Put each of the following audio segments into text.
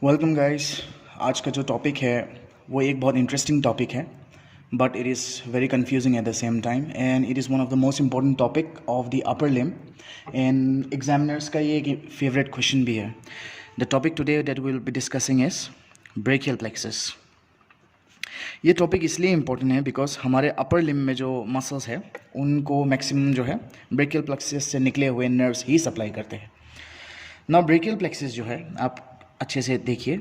Welcome guys. आज का जो टॉपिक है वो एक बहुत इंटरेस्टिंग टॉपिक है, but it is very confusing at the same time and it is one of the most important topic of the upper limb and examiners का ये एक फेवरेट क्वेश्चन भी है। The topic today that will be discussing is brachial plexus. ये topic इसलिए important है because हमारे अपर लिम में जो मसल्स है उनको मैक्सिमम जो है ब्रेकियल प्लेक्सस से निकले हुए नर्व्स ही सप्लाई करते हैं। नाउ ब्रेकियल प्लेक्सस जो है, आप अच्छे से देखिए,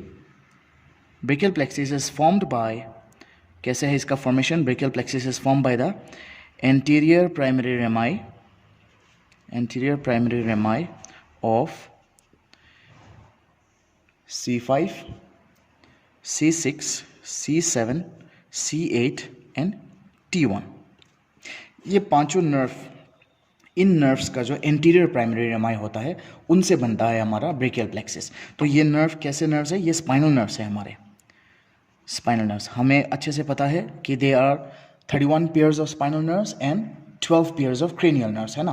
brachial plexus is formed by, कैसे है इसका formation? Brachial plexus is form by the anterior primary rami of C5, C6, C7, C8 and T1। ये पांचों नर्व, इन नर्व्स का जो एंटीरियर प्राइमरी रेमाई होता है उनसे बनता है हमारा ब्रेकियल प्लेक्सस। तो ये नर्व कैसे नर्व्स है? ये स्पाइनल नर्व्स है हमारे। स्पाइनल नर्व्स हमें अच्छे से पता है कि they are 31 pairs of spinal nerves and 12 pairs of cranial nerves, है ना।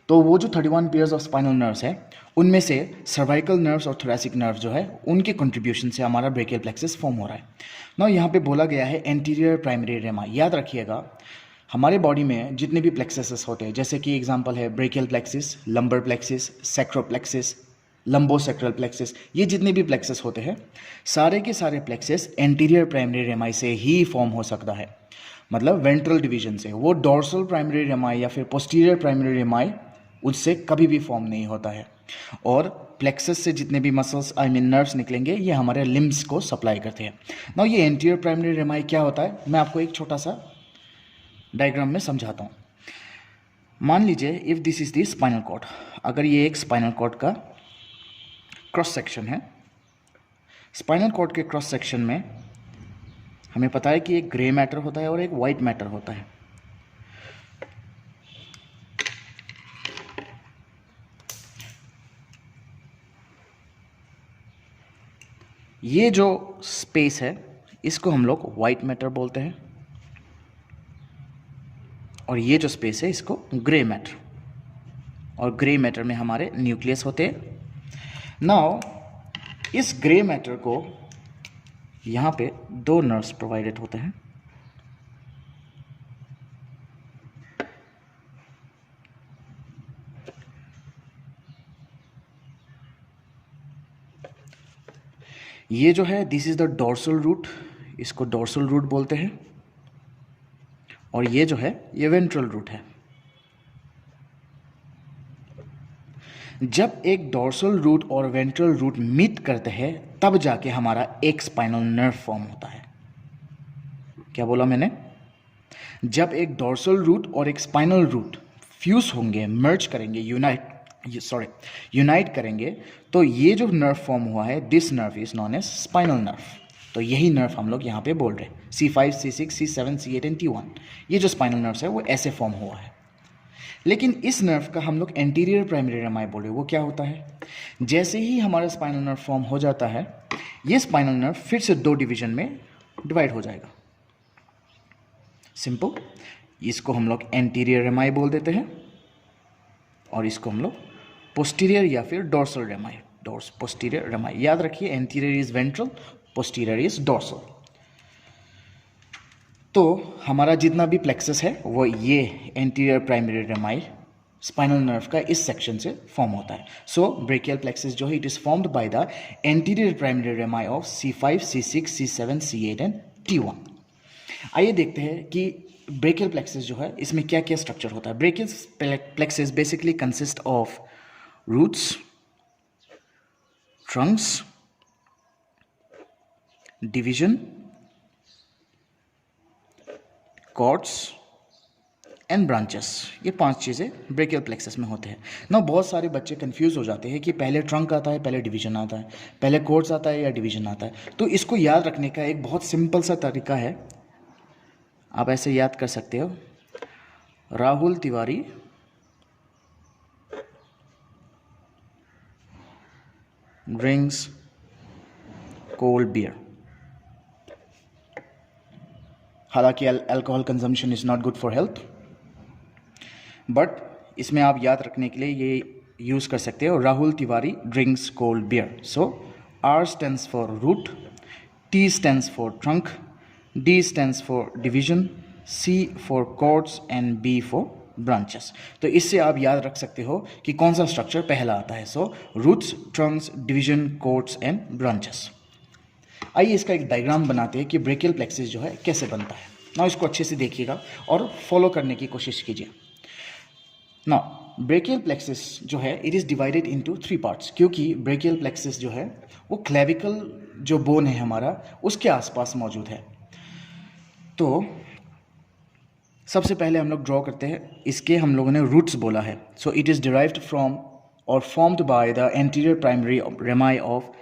तो वो जो 31 पेयर्स ऑफ स्पाइनल नर्व्स है उनमें से सर्वाइकल नर्व्स और थोरैसिक नर्व जो है उनके कंट्रीब्यूशन से हमारा ब्रेकियल प्लेक्सस फॉर्म हो रहा है ना। यहाँ पे बोला गया है एंटीरियर प्राइमरी रेमाई। याद रखिएगा, हमारे बॉडी में जितने भी प्लेक्ससेस होते हैं, जैसे कि एग्जांपल है brachial plexus, lumbar plexus, sacral plexus, lumbosacral plexus, ये जितने भी प्लेक्सस होते हैं सारे के सारे प्लेक्सस एंटीरियर प्राइमरी रेमाई से ही फॉर्म हो सकता है, मतलब वेंट्रल डिवीजन से। वो डोर्सल प्राइमरी रेमाई या फिर पोस्टीरियर प्राइमरी रेमाई उससे कभी भी फॉर्म नहीं होता है। और प्लेक्सस से जितने भी मसल्स नर्व्स निकलेंगे ये हमारे लिम्स को सप्लाई करते हैं ना। ये एंटीरियर प्राइमरी रेमाई क्या होता है मैं आपको एक छोटा सा डायग्राम में समझाता हूँ। मान लीजिए if this is the spinal cord, अगर ये एक स्पाइनल कॉर्ड का क्रॉस सेक्शन है। स्पाइनल कॉर्ड के क्रॉस सेक्शन में हमें पता है कि एक ग्रे मैटर होता है और एक वाइट मैटर होता है। ये जो स्पेस है इसको हम लोग वाइट मैटर बोलते हैं और ये जो स्पेस है इसको ग्रे मैटर, और ग्रे मैटर में हमारे न्यूक्लियस होते हैं। नाउ इस ग्रे मैटर को यहाँ पे दो नर्व्स प्रोवाइडेड होते हैं। ये जो है this is the dorsal root, इसको डोर्सल रूट बोलते हैं, और ये जो है ये वेंट्रल रूट है। जब एक डोर्सल रूट और वेंट्रल रूट मीट करते हैं तब जाके हमारा एक स्पाइनल नर्व फॉर्म होता है। क्या बोला मैंने? जब एक डोर्सल रूट और एक स्पाइनल रूट फ्यूज होंगे, मर्ज करेंगे, यूनाइट करेंगे, तो ये जो नर्व फॉर्म हुआ है this nerve is known as spinal nerve. तो यही नर्व हम लोग यहाँ पे बोल रहे हैं C5, C6, C7, C8 and T1। ये जो स्पाइनल नर्व है वो ऐसे फॉर्म हुआ है। लेकिन इस नर्व का हम लोग एंटीरियर प्राइमरी रेमाई बोल रहे हैं। वो क्या होता है? जैसे ही हमारा स्पाइनल नर्व फॉर्म हो जाता है ये स्पाइनल नर्व फिर से दो डिवीजन में डिवाइड हो जाएगा। सिंपल, इसको हम लोग एंटीरियर रेमाई बोल देते हैं और इसको हम लोग पोस्टीरियर या फिर डोर्सल रेमाई, पोस्टीरियर रेमाई। याद रखिए, anterior is ventral, posterior is dorsal. तो हमारा जितना भी प्लेक्सस है वो ये एंटीरियर प्राइमरी रेमाई स्पाइनल नर्व का इस सेक्शन से फॉर्म होता है। सो ब्रेकियल प्लेक्सस जो है it is formed by the anterior primary rami of C5, C6, C7, C8 and T1। आइए देखते हैं कि ब्रेकियल प्लेक्सस जो है इसमें क्या क्या स्ट्रक्चर होता है। Brachial plexus basically consist of roots, trunks, division, cords and branches. ये पांच चीज़ें ब्रेकियल प्लेक्सस में होते हैं ना। बहुत सारे बच्चे कंफ्यूज हो जाते हैं कि पहले ट्रंक आता है, पहले डिवीजन आता है, पहले कॉर्ड्स आता है या डिवीजन आता है। तो इसको याद रखने का एक बहुत सिंपल सा तरीका है, आप ऐसे याद कर सकते हो। Rahul Tiwari drinks cold beer. हालांकि alcohol consumption is not good for health, but इसमें आप याद रखने के लिए ये यूज़ कर सकते हो। Rahul Tiwari drinks cold beer. So R stands for root, T stands for trunk, D stands for division, C for chords and B for branches. तो इससे आप याद रख सकते हो कि कौन सा स्ट्रक्चर पहला आता है. So roots, trunks, division, cords and branches. आइए इसका एक डायग्राम बनाते हैं कि ब्रेकियल प्लेक्सिस जो है कैसे बनता है. ना इसको अच्छे से देखिएगा और फॉलो करने की कोशिश कीजिए. ना ब्रेकियल प्लेक्सिस जो है it is divided into 3 parts, क्योंकि ब्रेकियल प्लेक्सिस जो है वो क्लेविकल जो बोन है हमारा उसके आसपास मौजूद है. तो सबसे पहले हम लोग ड्रॉ करते हैं. इसके हम लोगों ने रूट्स बोला है. So it is derived from और formed by the anterior primary rami of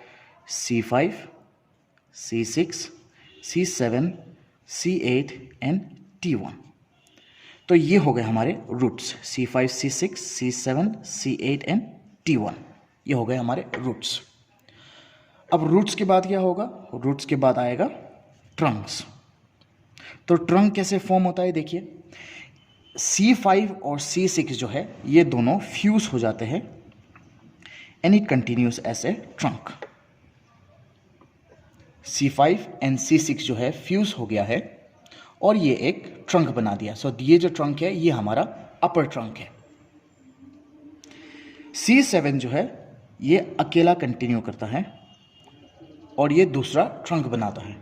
C5, C6, C7, C8 and T1. तो ये हो गए हमारे roots. C5, C6, C7, C8 and T1. ये हो गए हमारे रूट्स. अब रूट्स के बाद क्या होगा? रूट्स के बाद आएगा ट्रंक्स. तो ट्रंक कैसे फॉर्म होता है देखिए. C5 और C6 जो है ये दोनों फ्यूज हो जाते हैं and it continues as a trunk. C5 and C6 जो है फ्यूज हो गया है और ये एक ट्रंक बना दिया. सो ये जो ट्रंक है ये हमारा अपर ट्रंक है. C7 जो है ये अकेला कंटिन्यू करता है और ये दूसरा ट्रंक बनाता है.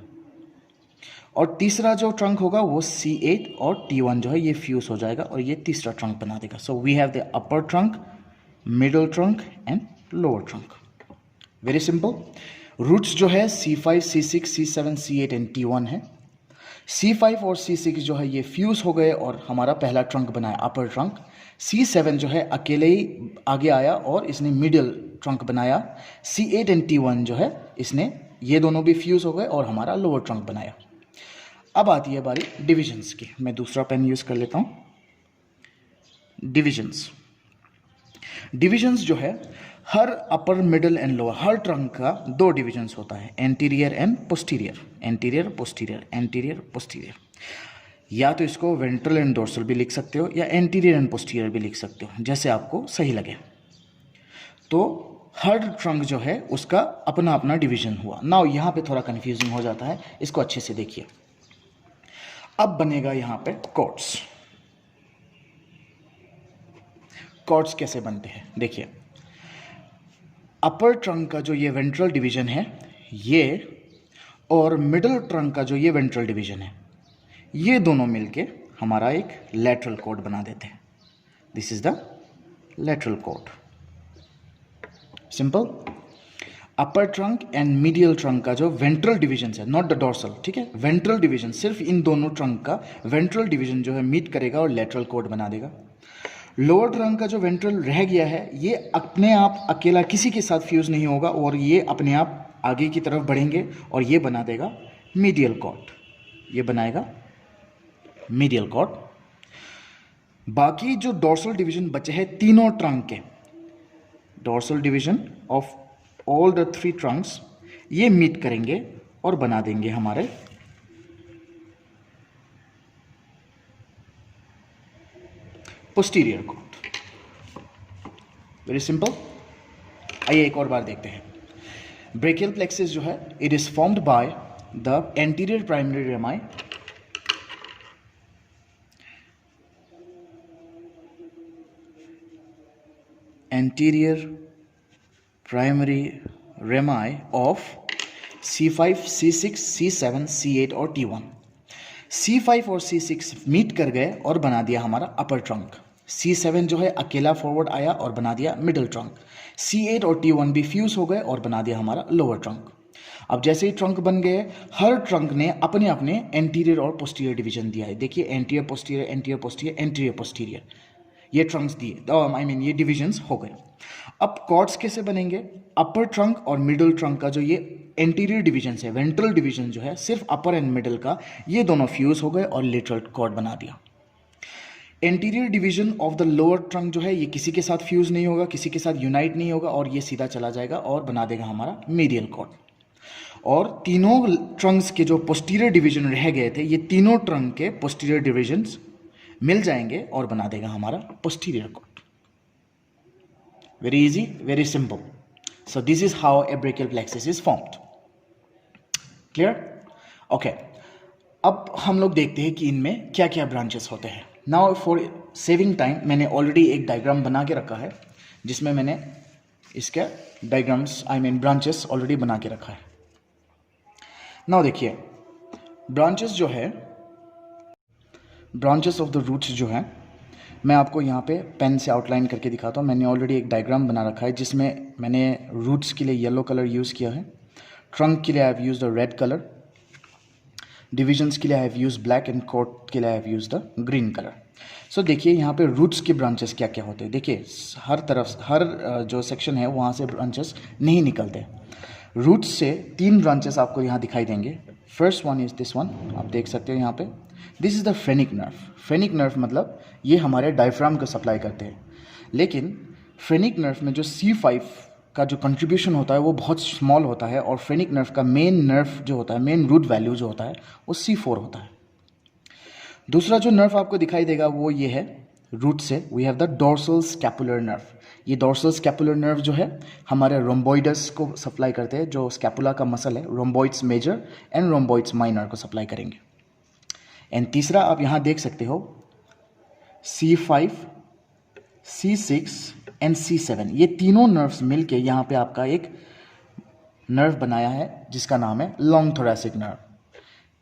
और तीसरा जो ट्रंक होगा वो C8 और T1 जो है ये फ्यूज हो जाएगा और ये तीसरा ट्रंक बना देगा. So we have the upper trunk, middle trunk and lower trunk. Very simple. Roots जो है C5, C6, C7, C8 and T1 है. C5 और C6 जो है ये फ्यूज हो गए और हमारा पहला ट्रंक बनाया अपर ट्रंक. C7 जो है अकेले ही आगे आया और इसने मिडिल ट्रंक बनाया. C8 एंड T1 जो है इसने ये दोनों भी फ्यूज हो गए और हमारा लोअर ट्रंक बनाया. अब आती है बारी डिविजन्स की. मैं दूसरा पेन यूज कर लेता हूं. डिविजन्स. डिविजन्स जो है हर अपर, मिडल एंड लोअर हर ट्रंक का 2 डिविजन्स होता है. Anterior and posterior. Anterior posterior, anterior posterior. या तो इसको वेंट्रल एंड डोर्सल भी लिख सकते हो या एंटीरियर एंड पोस्टीरियर भी लिख सकते हो, जैसे आपको सही लगे. तो हर ट्रंक जो है उसका अपना अपना डिवीजन हुआ. नाउ यहाँ पे थोड़ा कंफ्यूजिंग हो जाता है, इसको अच्छे से देखिए. अब बनेगा यहाँ पे कॉर्ड्स. कॉर्ड्स कैसे बनते हैं देखिए. अपर ट्रंक का जो ये वेंट्रल डिवीजन है ये और मिडल ट्रंक का जो ये वेंट्रल डिवीजन है ये दोनों मिलके हमारा एक लैटरल कॉर्ड बना देते हैं. This is the lateral cord. Simple. Upper trunk and medial trunk का जो वेंट्रल डिवीजन है, नॉट द डोर्सल, ठीक है, वेंट्रल डिवीजन, सिर्फ इन दोनों ट्रंक का वेंट्रल डिवीजन जो है मीट करेगा और लैटरल कॉर्ड बना देगा. लोअर ट्रंक का जो वेंट्रल रह गया है ये अपने आप अकेला किसी के साथ फ्यूज नहीं होगा और ये अपने आप आगे की तरफ बढ़ेंगे और ये बना देगा मीडियल कॉर्ड. ये बनाएगा मीडियल कॉर्ड. बाकी जो डोर्सल डिवीजन बचे हैं तीनों ट्रंक के, dorsal division of all the 3 Trunks, ये मीट करेंगे और बना देंगे हमारे पोस्टीरियर कॉर्ड. Very simple. आइए एक और बार देखते हैं. ब्रेकियल प्लेक्सिस जो है it is formed by the anterior primary रेमाई of C5, C6, C7, C8 और T1. C5 और C6 मीट कर गए और बना दिया हमारा अपर ट्रंक. C7 जो है अकेला फॉरवर्ड आया और बना दिया मिडिल ट्रंक. C8 और T1 भी फ्यूज हो गए और बना दिया हमारा लोअर ट्रंक. अब जैसे ही ट्रंक बन गए हर ट्रंक ने अपने अपने एंटीरियर और पोस्टीरियर डिवीजन दिया है. देखिए anterior posterior, anterior posterior, anterior posterior, ये ट्रंक्स दिए, आई मीन ये डिविजन्स हो गए. अब कॉर्ड्स कैसे बनेंगे? अपर ट्रंक और मिडिल ट्रंक का जो ये एंटीरियर डिवीजन है, वेंट्रल डिवीजन जो है सिर्फ अपर एंड मिडिल का, ये दोनों फ्यूज हो गए और लेटरल कॉर्ड बना दिया. Anterior division of the lower trunk जो है ये किसी के साथ फ्यूज नहीं होगा, किसी के साथ यूनाइट नहीं होगा और ये सीधा चला जाएगा और बना देगा हमारा मीडियल कॉर्ड. और तीनों ट्रंक्स के जो पोस्टीरियर डिवीजन रह गए थे ये तीनों ट्रंक के पोस्टीरियर डिवीजन्स मिल जाएंगे और बना देगा हमारा posterior cord. Very easy, very simple. So this is how a brachial plexus is formed. Clear? Okay. अब हम लोग देखते हैं कि इनमें क्या क्या ब्रांचेस होते हैं. नाउ फॉर सेविंग टाइम मैंने ऑलरेडी एक डायग्राम बना के रखा है जिसमें मैंने इसके डायग्राम्स ब्रांचेस ऑलरेडी बना के रखा है. नाउ देखिए, ब्रांचेस जो है, ब्रांचेस ऑफ द रूट्स जो है, मैं आपको यहाँ पे पेन से आउटलाइन करके दिखाता हूँ. मैंने ऑलरेडी एक डायग्राम बना रखा है जिसमें मैंने रूट्स के लिए येलो कलर यूज़ किया है, ट्रंक के लिए I have use the red colour, divisions के लिए I have use black and cord के लिए I have use the green colour. So देखिए यहाँ पे रूट्स के ब्रांचेस क्या क्या होते हैं. देखिए हर तरफ, हर जो सेक्शन है वहाँ से ब्रांचेस नहीं निकलते. रूट्स से 3 ब्रांचेस आपको यहाँ दिखाई देंगे. First one is this one, आप देख सकते हो यहाँ पे. This is the phrenic nerve. Phrenic nerve मतलब ये हमारे डायफ्राम को सप्लाई करते हैं. लेकिन फ्रेनिक नर्व में जो C5 का जो कंट्रीब्यूशन होता है वो बहुत स्मॉल होता है, और फ्रेनिक नर्व का मेन नर्व जो होता है, मेन रूट वैल्यू जो होता है वो C4 होता है. दूसरा जो नर्व आपको दिखाई देगा वो ये है. रूट से we have the dorsal scapular nerve. ये डोर्सल स्कैपुलर नर्व जो है हमारे रोम्बोइडस को सप्लाई करते हैं. जो स्कैपुला का मसल है, रोम्बोइड्स मेजर एंड रोम्बोइड्स माइनर को सप्लाई करेंगे. एंड तीसरा आप यहाँ देख सकते हो C5, C6 एंड C7. ये तीनों नर्व्स मिलके यहाँ पे आपका एक नर्व बनाया है जिसका नाम है long thoracic nerve.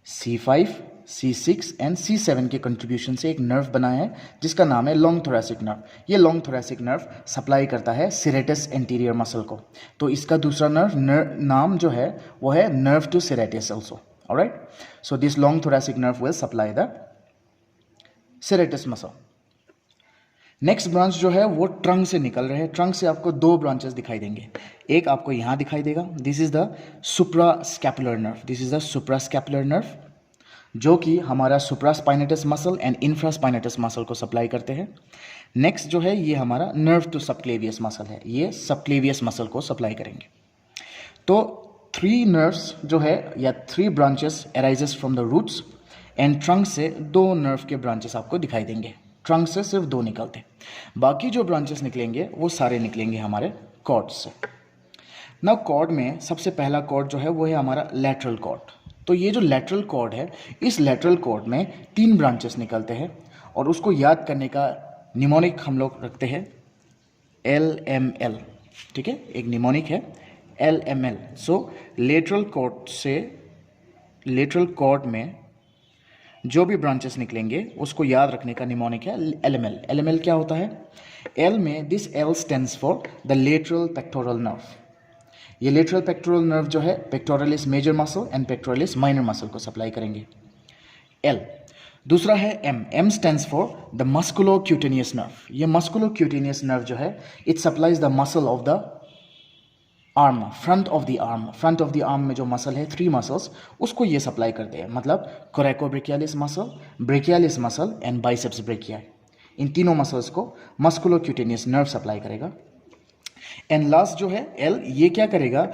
C5, C6 and C7 के कंट्रीब्यूशन से एक नर्व बनाया है जिसका नाम है लॉन्ग थोरैसिक नर्व. ये लॉन्ग थोरैसिक नर्व सप्लाई करता है सेरेटस एंटीरियर मसल को. तो इसका दूसरा नाम जो है वो है nerve to serratus also. Alright, so this long thoracic nerve will supply the serratus muscle. Next branch जो है वो ट्रंक से निकल रहे हैं. ट्रंक से आपको 2 ब्रांचेस दिखाई देंगे. एक आपको यहाँ दिखाई देगा, this is the suprascapular nerve. This is the suprascapular nerve जो कि हमारा supraspinatus muscle and infraspinatus muscle को सप्लाई करते हैं. नेक्स्ट जो है ये हमारा नर्व टू सबक्लेवियस मसल है. ये सबक्लेवियस मसल को सप्लाई करेंगे. तो 3 नर्व्स जो है या 3 branches arises from the roots, and trunk से 2 नर्व के ब्रांचेस आपको दिखाई देंगे. ट्रंक से सिर्फ 2 निकलते हैं. बाकी जो ब्रांचेस निकलेंगे वो सारे निकलेंगे हमारे कॉर्ड से. नाउ कॉर्ड में सबसे पहला कॉर्ड जो है वो है हमारा लैटरल कॉर्ड. तो ये जो लैटरल कॉर्ड है, इस लैटरल कॉर्ड में 3 ब्रांचेस निकलते हैं, और उसको याद करने का निमोनिक हम लोग रखते हैं LML. ठीक है, एक निमोनिक है LML. सो लेटरल कॉर्ड से, लेटरल कॉर्ड में जो भी ब्रांचेस निकलेंगे उसको याद रखने का निमोनिक है LML. LML क्या होता है? L में this L stands for the lateral pectoral nerve. ये लेटरल पेक्टोरल नर्व जो है pectoralis major muscle and pectoralis minor muscle को सप्लाई करेंगे. L. दूसरा है M. M stands for the musculocutaneous nerve. ये मस्कुलोक्यूटेनियस नर्व जो है it supplies the muscle of the arm, front of the arm. Front of the arm में जो muscle है 3 मसल्स, उसको ये सप्लाई करते हैं. मतलब coracobrachialis muscle, brachialis muscle and biceps brachii. इन तीनों मसल्स को मस्कुलोक्यूटेनियस नर्व सप्लाई करेगा. एंड लास्ट जो है L, ये क्या करेगा?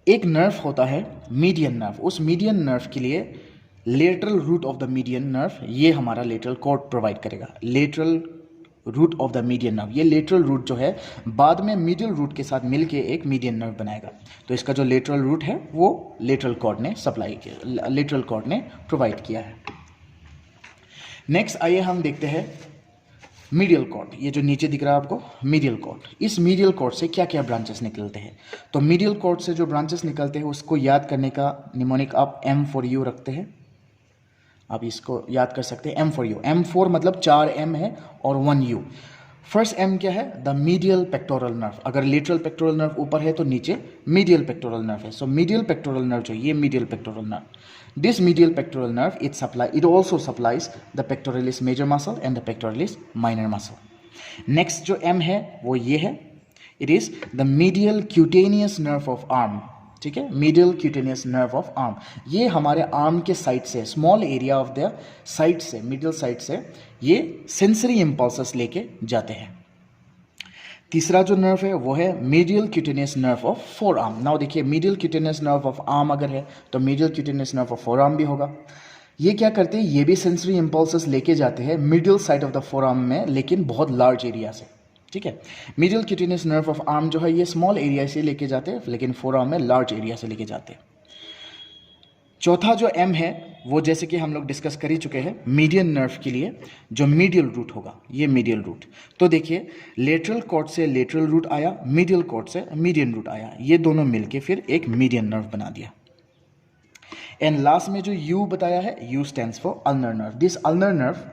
एक नर्व होता है मीडियन नर्व. उस मीडियन नर्व के लिए lateral root of the median nerve, ये हमारा लेटरल कॉर्ड प्रोवाइड करेगा. Lateral root of the median nerve, ये लेटरल रूट जो है बाद में मीडियल रूट के साथ मिलके एक मीडियन नर्व बनाएगा. तो इसका जो लेटरल रूट है वो लेटरल कॉर्ड ने सप्लाई किया, लेटरल कॉर्ड ने प्रोवाइड किया है. नेक्स्ट आइए हम देखते हैं मीडियल कॉर्ड. ये जो नीचे दिख रहा है आपको मीडियल कॉर्ड, इस मीडियल कॉर्ड से क्या क्या ब्रांचेस निकलते हैं? तो मीडियल कॉर्ड से जो ब्रांचेस निकलते हैं उसको याद करने का निमोनिक आप M for U रखते हैं. आप इसको याद कर सकते हैं M for U. M for मतलब 4 M है और 1 U. फर्स्ट M क्या है? The medial pectoral nerve. अगर लेटरल पेक्टोरल नर्व ऊपर है तो नीचे मीडियल पेक्टोरल नर्व है. सो मीडियल पेक्टोरल नर्व जो ये medial pectoral nerve, this medial pectoral nerve it also supplies the pectoralis major muscle and the pectoralis minor muscle. Next जो M है वो ये है, it is the medial cutaneous nerve of arm. ठीक है, medial cutaneous nerve of arm. ये हमारे arm के साइड से, small area of the side से, मिडिल साइड से ये सेंसरी इम्पल्सेस लेके जाते हैं. तीसरा जो नर्व है वो है medial cutaneous nerve of forearm. Now देखिए, medial cutaneous nerve of arm अगर है तो medial cutaneous nerve of forearm भी होगा. ये क्या करते हैं? ये भी सेंसरी इम्पल्सेस लेके जाते हैं middle side of the four arm में, लेकिन बहुत लार्ज एरिया से. ठीक है। Medial cutaneous nerve of arm जो है ये स्मॉल एरिया से लेके जाते हैं, लेकिन फोर आर्म में लार्ज एरिया से लेके जाते हैं। चौथा जो एम है वो जैसे कि हम लोग डिस्कस कर ही चुके हैं, मीडियन नर्व के लिए जो मीडियल रूट होगा, ये मीडियल रूट। तो देखिए लेटरल कॉर्ड से लेटरल रूट आया, मीडियल कॉर्ड से मीडियन रूट आया, ये दोनों मिलके फिर एक मीडियन नर्व बना दिया। एंड लास्ट में जो यू बताया है, you stands for ulnar nerve. This ulnar nerve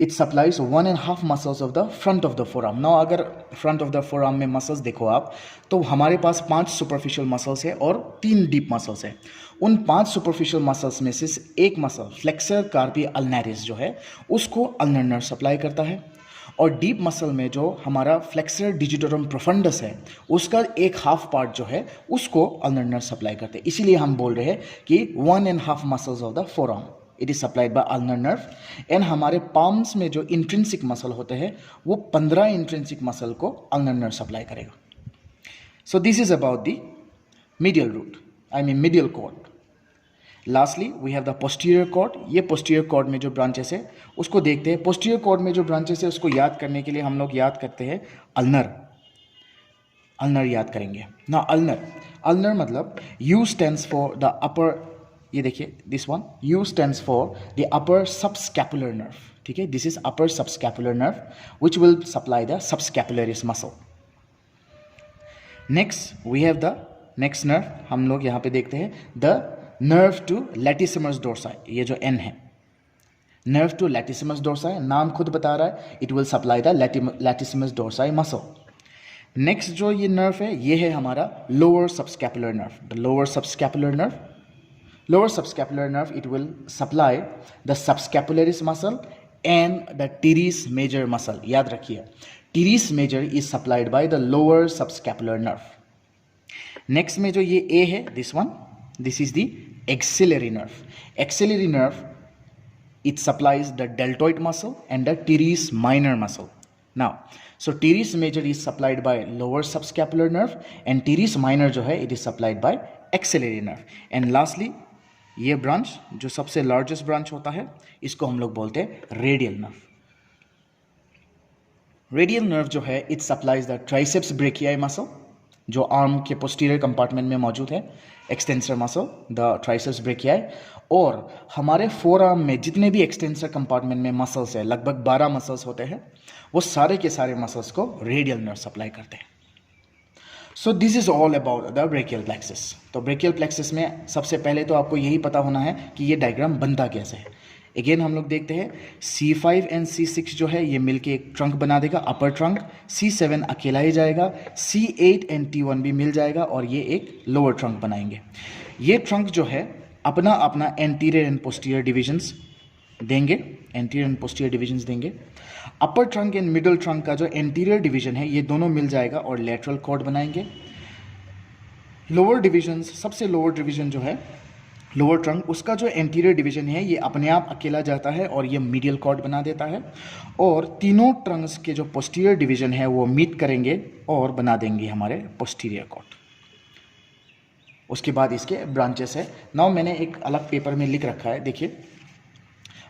it supplies 1.5 muscles of the front of the forearm. Now अगर फ्रंट ऑफ द फोरआर्म में मसल्स देखो आप, तो हमारे पास 5 सुपरफिशियल मसल्स है और 3 डीप मसल्स है। उन 5 सुपरफिशियल मसल्स में से एक मसल फ्लेक्सर कार्पी अल्नरिस जो है उसको अल्नर नर्व सप्लाई करता है, और डीप मसल में जो हमारा फ्लेक्सर डिजिटोरम प्रोफंडस है उसका एक हाफ पार्ट जो है उसको अल्नर नर्व सप्लाई करते हैं। इसीलिए हम बोल रहे हैं कि 1.5 muscles of the forearm it is supplied by ulnar nerve. And हमारे पाम्स में जो इंट्रिंसिक मसल होते हैं वो 15 इंट्रिंसिक मसल को अल्नर नर्व सप्लाई करेगा। So this is about the medial root, I mean medial cord. Lastly we have the posterior cord. ये posterior cord में जो ब्रांचेस है उसको देखते हैं। पोस्टीरियर कॉर्ड में जो ब्रांचेस है उसको याद करने के लिए हम लोग याद करते हैं अल्नर, अल्नर याद करेंगे ना। अल्नर मतलब U stands for the upper, ये देखिए this one, U stands for the upper subscapular nerve, ठीक है। This is upper subscapular nerve which will supply the subscapularis muscle. Next we have the next nerve, हम लोग यहाँ पे देखते हैं the nerve to latissimus dorsi. ये जो एन है, नर्व टू लैटिसिमस डोर्साई, नाम खुद बता रहा है it will supply the latissimus dorsi muscle. Next जो ये नर्व है ये है हमारा lower subscapular nerve, the lower subscapular nerve. Lower subscapular nerve, it will supply the subscapularis muscle and the teres major muscle. याद रखिए teres major is supplied by the lower subscapular nerve. Next में जो ये A है, this one, this is the axillary nerve. Axillary nerve, it supplies the deltoid muscle and the teres minor muscle. Now, so teres major is supplied by lower subscapular nerve and teres minor जो है it is supplied by axillary nerve. And lastly ये branch जो सबसे largest branch होता है इसको हम लोग बोलते हैं रेडियल नर्व। रेडियल नर्व जो है it supplies the triceps brachii muscle जो आर्म के पोस्टीरियर कंपार्टमेंट में मौजूद है, extensor muscle the triceps brachii. और हमारे फोर आर्म में जितने भी एक्सटेंसर कंपार्टमेंट में मसल्स है, लगभग 12 मसल्स होते हैं, वो सारे के सारे मसल्स को रेडियल नर्व सप्लाई करते हैं। सो this is all about the brachial plexus. तो ब्रेकियल प्लेक्सस में सबसे पहले तो आपको यही पता होना है कि ये डायग्राम बनता कैसे है। अगेन हम लोग देखते हैं C5 एंड C6 जो है ये मिलके एक ट्रंक बना देगा, अपर ट्रंक। C7 अकेला ही जाएगा, C8 एंड T1 भी मिल जाएगा और ये एक लोअर ट्रंक बनाएंगे। ये ट्रंक जो है अपना अपना एंटीरियर एंड पोस्टीरियर डिविजन्स देंगे, एंटीरियर एंड पोस्टीरियर डिविजन्स देंगे। अपर ट्रंक एंड मिडल ट्रंक का जो एंटीरियर डिवीजन है ये दोनों मिल जाएगा और लेटरल कॉर्ड बनाएंगे। लोअर डिवीजन, सबसे लोअर डिवीजन जो है लोअर ट्रंक, उसका जो एंटीरियर डिवीजन है ये अपने आप अकेला जाता है और ये मीडियल कॉर्ड बना देता है। और तीनों ट्रंक्स के जो पोस्टीरियर डिवीजन है वो मीट करेंगे और बना देंगे हमारे पोस्टीरियर कॉर्ड। उसके बाद इसके ब्रांचेस है। नाउ मैंने एक अलग पेपर में लिख रखा है, देखिए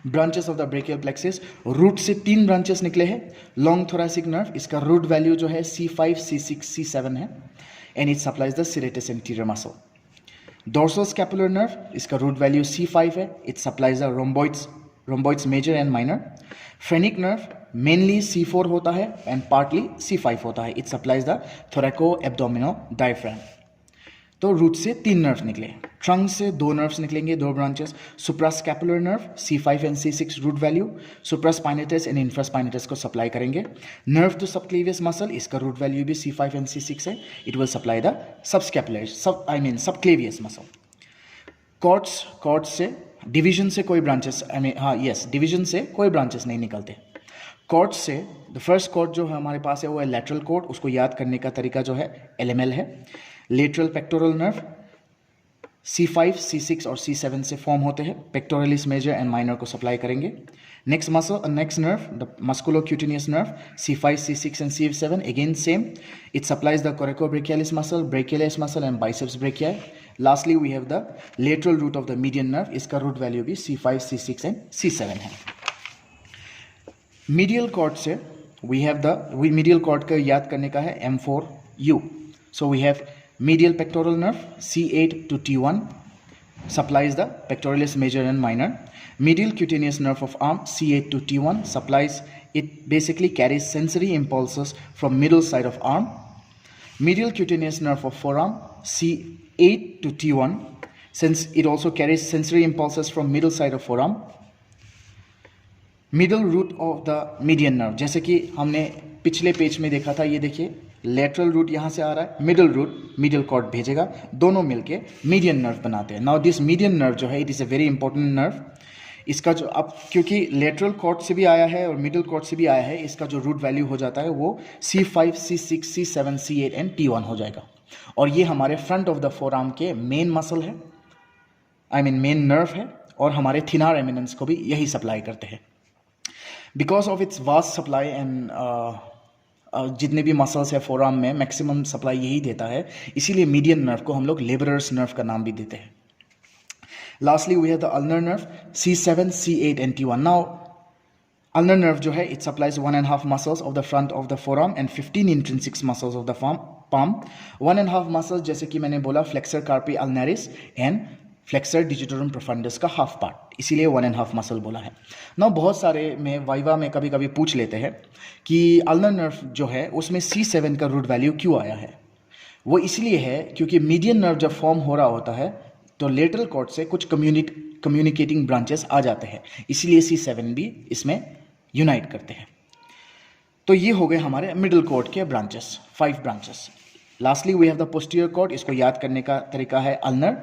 branches of the brachial plexus. Root से 3 ब्रांचेस निकले हैं। लॉन्ग थोरैसिक नर्व, इसका रूट वैल्यू जो है C5, C6, C7 है and it supplies the serratus anterior muscle. Dorsal scapular nerve, इसका रूट वैल्यू C5 है, it supplies the rhomboids major and minor. Phrenic nerve mainly C4 होता है and partly C5 होता है, it supplies the thoraco abdomino diaphragm. तो root से 3 nerve निकले। Trunk से 2 नर्व्स निकलेंगे, 2 branches. Suprascapular nerve C5 and C6 root value, supraspinatus and infraspinatus को सप्लाई करेंगे। नर्व टू सबक्लेवियस मसल, इसका रूट वैल्यू भी C5 एंड C6 है, it will supply the subscapular subclavius muscle. Cords से division से कोई branches division से कोई ब्रांचेस नहीं निकलते। कॉर्ड से द फर्स्ट कॉर्ड जो हमारे पास है वो है लैटरल कॉर्ड, उसको याद करने का तरीका जो है LML है। Lateral pectoral nerve C5, C6 और C7 से फॉर्म होते हैं, पेक्टोरलिस मेजर एंड माइनर को सप्लाई करेंगे। Next nerve the musculocutaneous nerve C5, C6 and C7 again same, it supplies the coracobrachialis muscle, brachialis muscle and biceps brachii. Lastly we have the lateral root of the median nerve, इसका root value भी C5, C6 and C7 है। Medial cord से we have the medial cord का याद करने का है M4U. So we have medial pectoral nerve C8 to T1 supplies the pectoralis major and minor. Medial cutaneous nerve of arm C8 to T1 supplies, it basically carries sensory impulses from middle side of arm. Medial cutaneous nerve of forearm C8 to T1, since it also carries sensory impulses from middle side of forearm. Middle root of the median nerve, जैसे कि हमने पिछले page में देखा था, ये देखिए lateral root यहाँ से आ रहा है, मिडल रूट मिडल कॉर्ड भेजेगा, दोनों मिलके मीडियन नर्व बनाते हैं. नाउ दिस मीडियन नर्व जो है it is a very important nerve. इसका जो अब क्योंकि लेटरल कॉर्ड से भी आया है और मिडल कॉर्ड से भी आया है, इसका जो रूट वैल्यू हो जाता है वो C5, C6, C7, C8 and T1 हो जाएगा. और ये हमारे front of the four arm के मेन मसल है, मेन नर्व है, और हमारे थिनार एमिनेंस को भी यही सप्लाई करते हैं. Because of its vast supply and जितने भी मसल्स है फोर आर्म में मैक्सिमम सप्लाई यही देता है, इसीलिए मीडियन नर्व को हम लोग लेबरर्स नर्व का नाम भी देते हैं. Lastly we have the ulnar nerve C7, C8 and T1. Now ulnar nerve जो है it supplies 1.5 muscles of the front of the forearm and 15 intrinsic muscles of the palm. 1.5 muscles जैसे कि मैंने बोला flexor carpi ulnaris and flexor digitorum profundus का half part, इसीलिए 1.5 muscle बोला है. ना बहुत सारे में वाइवा में कभी कभी पूछ लेते हैं कि अल्नर नर्व जो है उसमें C7 का रूट वैल्यू क्यों आया है. वो इसलिए है क्योंकि मीडियन नर्व जब फॉर्म हो रहा होता है तो लेटरल कॉर्ड से कुछ कम्युनिकेटिंग ब्रांचेस आ जाते हैं, इसीलिए C7 भी इसमें यूनाइट करते हैं. तो ये हो गए हमारे मिडिल कॉर्ड के branches, 5 branches. Lastly we have the posterior cord. इसको याद करने का तरीका है ulnar.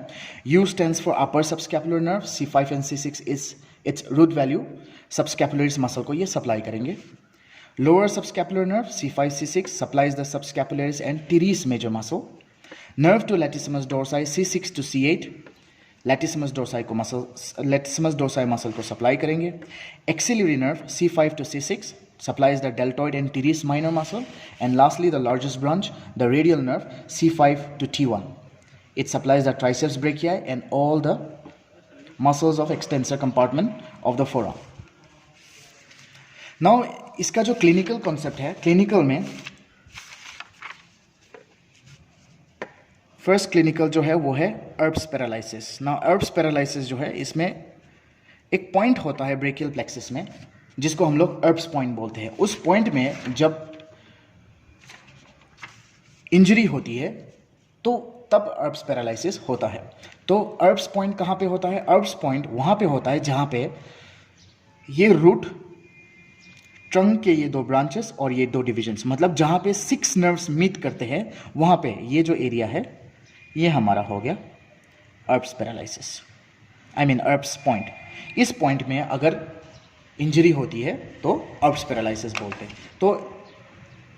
U stands for upper subscapular nerve. C5 and C6 is its root value. Subscapularis muscle को ये सप्लाई करेंगे. Lower subscapular nerve C5, C6 supplies the subscapularis and teres major muscle. Nerve to latissimus dorsi C6 to C8. Latissimus dorsi muscle को supply करेंगे. Axillary nerve C5 to C6 supplies the deltoid and teres minor muscle. And lastly the largest branch, the radial nerve C5 to T1. It supplies the triceps brachii and all the muscles of extensor compartment of the forearm. Now इसका जो clinical concept है, clinical में first clinical जो है वो है अर्ब्स paralysis. ना अर्ब्स paralysis जो है इसमें एक पॉइंट होता है ब्रेकियल प्लेक्सिस में जिसको हम लोग अर्ब्स पॉइंट बोलते हैं. उस पॉइंट में जब इंजरी होती है तो तब अर्ब्स पैरालिसिस होता है. तो अर्ब्स पॉइंट कहाँ पे होता है? अर्ब्स पॉइंट वहाँ पे होता है जहाँ पे ये रूट ट्रंक के ये 2 ब्रांचेस और ये 2 डिविजन्स, मतलब जहाँ पे 6 नर्व्स मीट करते हैं वहाँ पे ये जो एरिया है ये हमारा हो गया अर्ब्स पैरालिसिस, अर्ब्स पॉइंट. इस पॉइंट में अगर इंजरी होती है तो अर्ब्स पैरालिसिस बोलते हैं. तो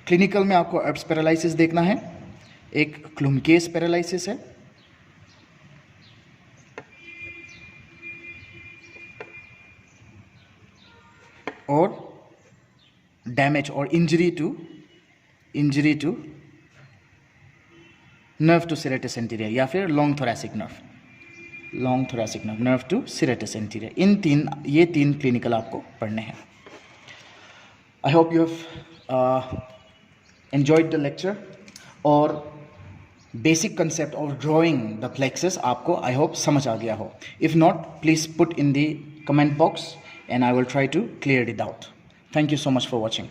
क्लिनिकल में आपको अर्ब्स पैरालिसिस देखना है. एक क्लुमकेस पैरालिसिस है, और डैमेज और injury to nerve to serratus anterior या फिर long thoracic nerve to serratus anterior. ये तीन क्लिनिकल आपको पढ़ने हैं. I hope you have enjoyed the lecture. और basic concept of drawing the plexus आपको आई होप समझ आ गया हो. If not please put in the comment box and I will try to clear it out. Thank you so much for watching.